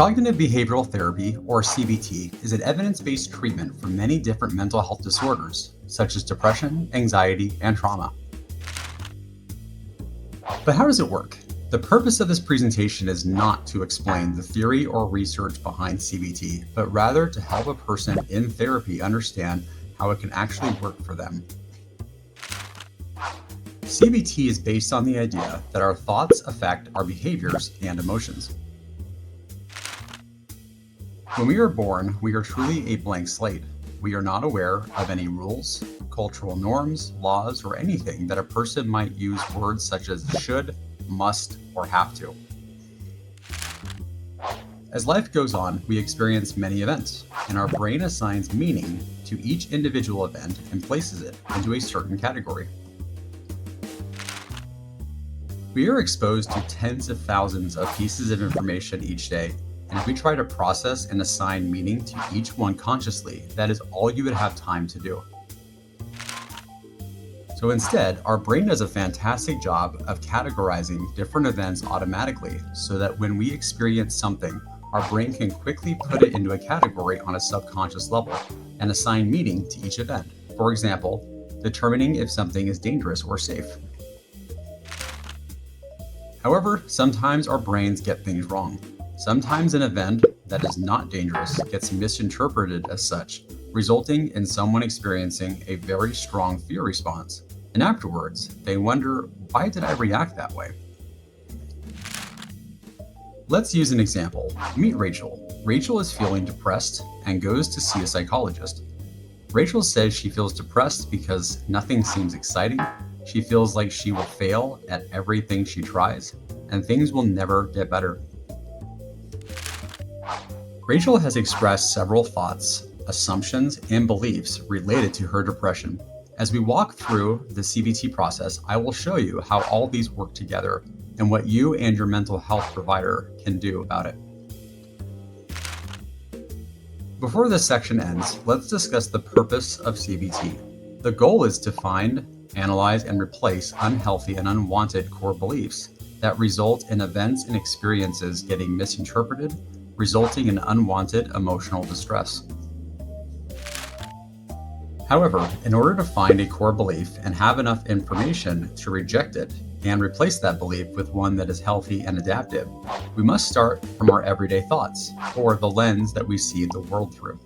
Cognitive behavioral therapy, or CBT, is an evidence-based treatment for many different mental health disorders, such as depression, anxiety, and trauma. But how does it work? The purpose of this presentation is not to explain the theory or research behind CBT, but rather to help a person in therapy understand how it can actually work for them. CBT is based on the idea that our thoughts affect our behaviors and emotions. When we are born, we are truly a blank slate. We are not aware of any rules, cultural norms, laws, or anything that a person might use words such as should, must, or have to. As life goes on, we experience many events, and our brain assigns meaning to each individual event and places it into a certain category. We are exposed to tens of thousands of pieces of information each day, and if we try to process and assign meaning to each one consciously, that is all you would have time to do. So instead, our brain does a fantastic job of categorizing different events automatically so that when we experience something, our brain can quickly put it into a category on a subconscious level and assign meaning to each event. For example, determining if something is dangerous or safe. However, sometimes our brains get things wrong. Sometimes an event that is not dangerous gets misinterpreted as such, resulting in someone experiencing a very strong fear response. And afterwards, they wonder, why did I react that way? Let's use an example. Meet Rachel. Rachel is feeling depressed and goes to see a psychologist. Rachel says she feels depressed because nothing seems exciting. She feels like she will fail at everything she tries, and things will never get better. Rachel has expressed several thoughts, assumptions, and beliefs related to her depression. As we walk through the CBT process, I will show you how all these work together and what you and your mental health provider can do about it. Before this section ends, let's discuss the purpose of CBT. The goal is to find, analyze, and replace unhealthy and unwanted core beliefs that result in events and experiences getting misinterpreted, resulting in unwanted emotional distress. However, in order to find a core belief and have enough information to reject it and replace that belief with one that is healthy and adaptive, we must start from our everyday thoughts, or the lens that we see the world through.